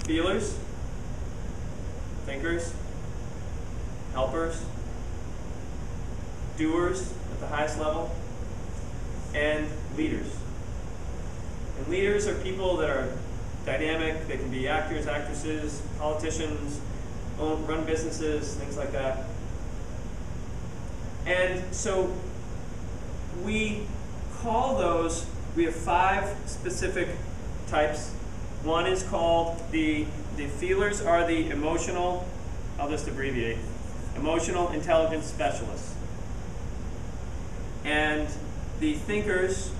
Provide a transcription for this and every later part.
feelers, thinkers, helpers, doers at the highest level, and leaders. And leaders are people that are dynamic. They can be actors, actresses, politicians, run businesses, things like that. And so we call those, we have 5 specific types. One is called the feelers are the emotional, I'll just abbreviate, emotional intelligence specialists. And the thinkers,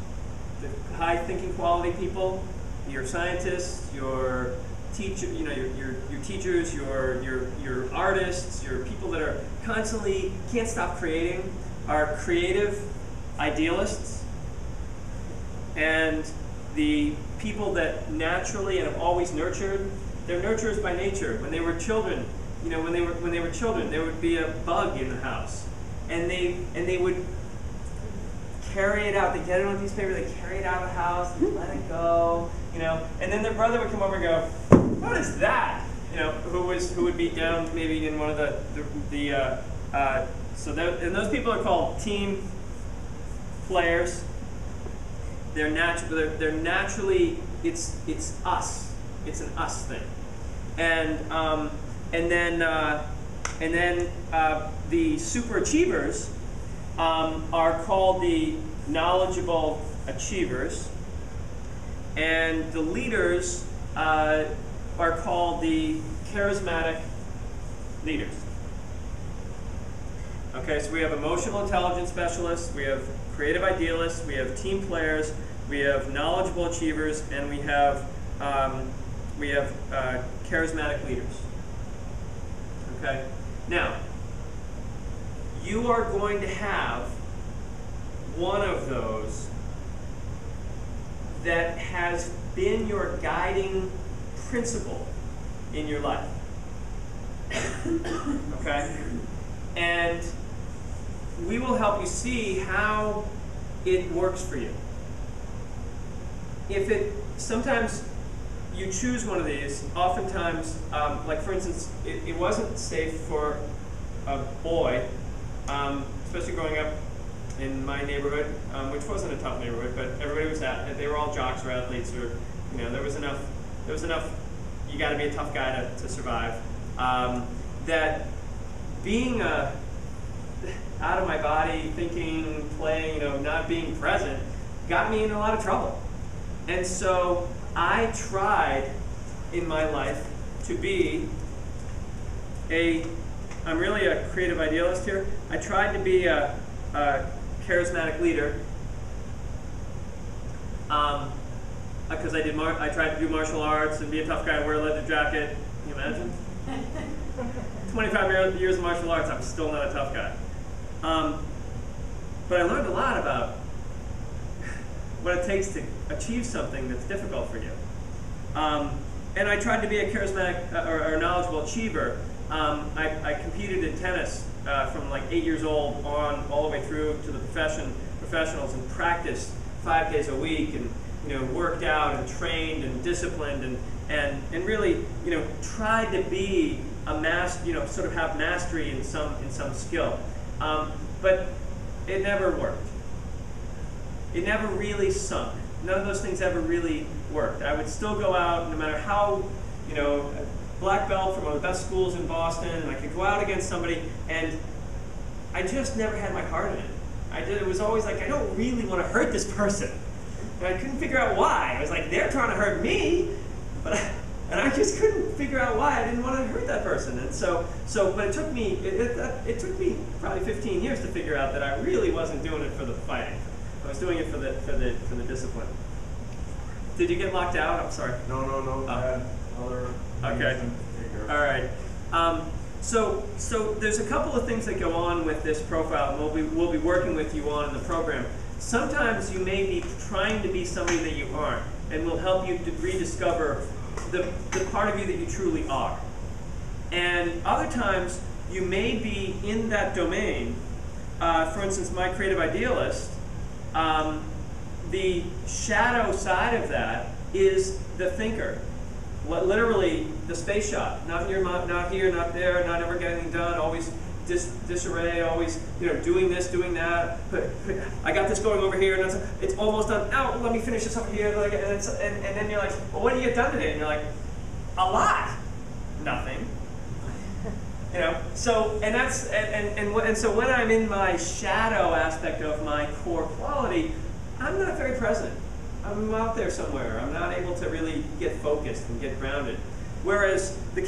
the high thinking quality people, your scientists, your teacher, your teachers, your artists, your people that are constantly can't stop creating, are creative idealists. And the people that naturally and have always nurtured, they're nurturers by nature. When they were children, when they were children, there would be a bug in the house, and they would carry it out. They get it on a piece of paper, they carry it out of the house, and let it go, and then their brother would come over and go, "What is that?" Who would be down maybe in one of and those people are called team players. They're naturally, it's us. It's an us thing, and then the super achievers are called the knowledgeable achievers, and the leaders are called the charismatic leaders. Okay, so we have emotional intelligence specialists, we have creative idealists, we have team players, we have knowledgeable achievers, and we have charismatic leaders. Okay, now you are going to have one of those that has been your guiding principle in your life. Okay, and we will help you see how it works for you. Sometimes you choose one of these, oftentimes, like for instance, it wasn't safe for a boy, especially growing up in my neighborhood, which wasn't a tough neighborhood, but everybody was they were all jocks or athletes, or there was enough, you got to be a tough guy to survive, that being out of my body, thinking, playing, not being present, got me in a lot of trouble. And so I tried in my life to be I'm really a creative idealist here. I tried to be a charismatic leader, because I tried to do martial arts and be a tough guy and wear a leather jacket. Can you imagine? 25 years of martial arts, I'm still not a tough guy. But I learned a lot about what it takes to achieve something that's difficult for you. And I tried to be a charismatic or knowledgeable achiever. I competed in tennis from like 8 years old on all the way through to the professionals, and practiced 5 days a week, and worked out and trained and disciplined and really tried to be a sort of have mastery in some skill. But it never worked. It never really sunk. None of those things ever really worked. I would still go out, no matter how, black belt from one of the best schools in Boston, and I could go out against somebody, and I just never had my heart in it. It was always like, I don't really want to hurt this person. And I couldn't figure out why. I was like, they're trying to hurt me, and I just couldn't figure out why I didn't want to hurt that person. And but it took me probably 15 years to figure out that I really wasn't doing it for the fighting. I was doing it for the discipline. Did you get locked out? I'm sorry. No. I had other okay. All right. So there's a couple of things that go on with this profile, and we'll be working with you on in the program. Sometimes you may be trying to be somebody that you aren't, and we'll help you to rediscover the part of you that you truly are. And other times you may be in that domain. For instance, my creative idealist. The shadow side of that is the thinker. literally the space shot. Not here, not ever getting done. Always disarray. Always doing this, doing that. I got this going over here, and it's almost done. Out. Let me finish this over here. And then you're like, well, what do you get done today? And you're like, a lot. Nothing. So so when I'm in my shadow aspect of my core quality, I'm not very present. I'm out there somewhere. I'm not able to really get focused and get grounded. Whereas the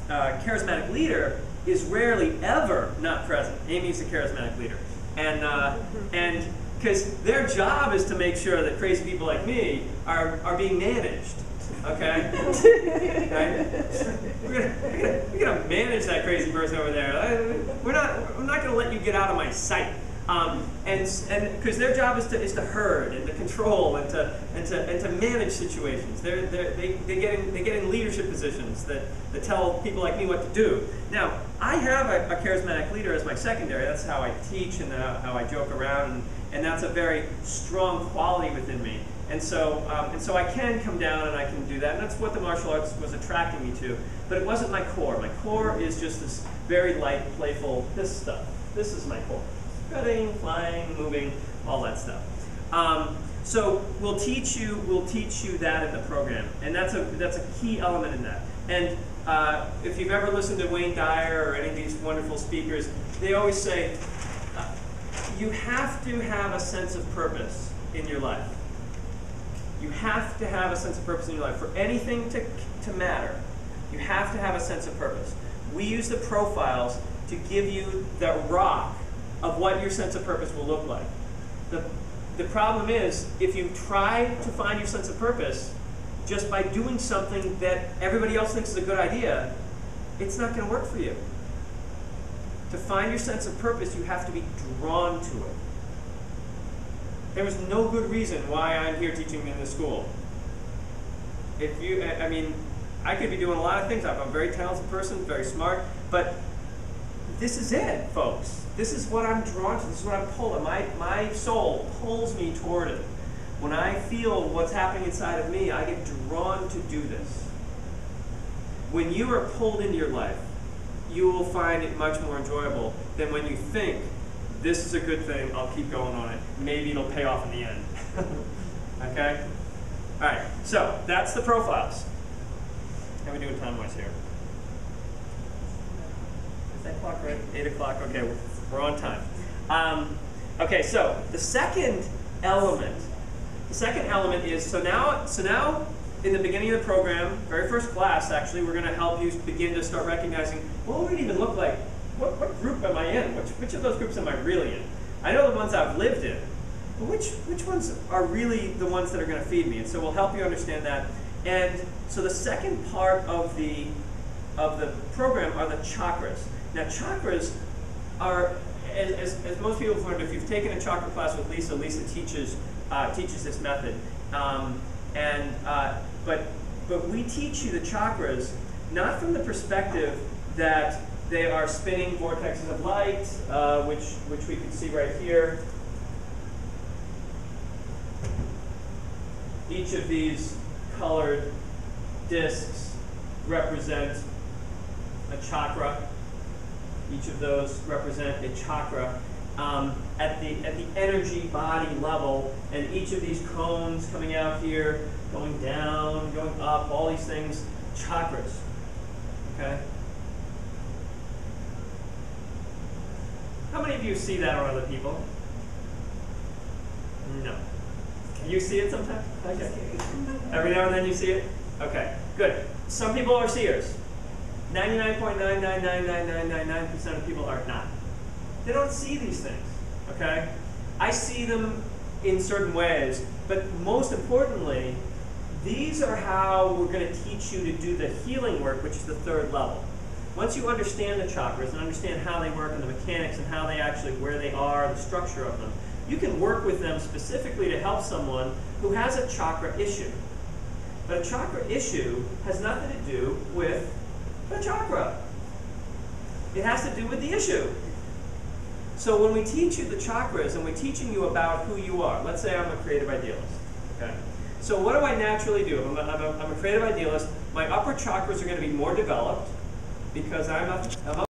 charismatic leader is rarely ever not present. Amy's the charismatic leader, and because their job is to make sure that crazy people like me are being managed. Okay, right? We're gonna manage that crazy person over there. I'm not gonna let you get out of my sight. And because their job is to herd and to control and to manage situations. They get in leadership positions that tell people like me what to do. Now, I have a charismatic leader as my secondary. That's how I teach and how I joke around, and that's a very strong quality within me. And so I can come down and I can do that, and that's what the martial arts was attracting me to. But it wasn't my core. My core is just this very light, playful, this stuff. This is my core. Cutting, flying, moving, all that stuff. So we'll teach you that in the program, and that's a key element in that. And if you've ever listened to Wayne Dyer or any of these wonderful speakers, they always say you have to have a sense of purpose in your life. You have to have a sense of purpose in your life. For anything to matter, you have to have a sense of purpose. We use the profiles to give you the rock of what your sense of purpose will look like. The problem is, if you try to find your sense of purpose just by doing something that everybody else thinks is a good idea, it's not going to work for you. To find your sense of purpose, you have to be drawn to it. There is no good reason why I'm here teaching in this school. I could be doing a lot of things. I'm a very talented person, very smart, but this is it, folks. This is what I'm drawn to. This is what I'm pulled. My soul pulls me toward it. When I feel what's happening inside of me, I get drawn to do this. When you are pulled into your life, you will find it much more enjoyable than when you think, this is a good thing, I'll keep going on it. Maybe it'll pay off in the end. Okay? All right, so that's the profiles. How are we doing time-wise here? Is that clock right? 8 o'clock? Okay, we're on time. Okay, so the second element is, so now in the beginning of the program, very first class actually, we're going to help you begin to start recognizing, what would it even look like? What group am I in? Which of those groups am I really in? I know the ones I've lived in, but which ones are really the ones that are going to feed me? And so we'll help you understand that. And so the second part of the program are the chakras. Now chakras are, as most people have learned, if you've taken a chakra class with Lisa, Lisa teaches this method. But we teach you the chakras not from the perspective that they are spinning vortexes of light, which we can see right here. Each of these colored discs represent a chakra. Each of those represent a chakra at the energy body level, and each of these cones coming out here, going down, going up, all these things, chakras. Okay. How many of you see that on other people? No. You see it sometimes? Okay. Every now and then you see it? Okay, good. Some people are seers. 99.9999999% of people are not. They don't see these things, okay? I see them in certain ways, but most importantly, these are how we're going to teach you to do the healing work, which is the third level. Once you understand the chakras and understand how they work and the mechanics and how they actually, where they are, the structure of them, you can work with them specifically to help someone who has a chakra issue. But a chakra issue has nothing to do with the chakra. It has to do with the issue. So when we teach you the chakras and we're teaching you about who you are, let's say I'm a creative idealist, okay? So what do I naturally do? I'm a creative idealist. My upper chakras are going to be more developed because I'm a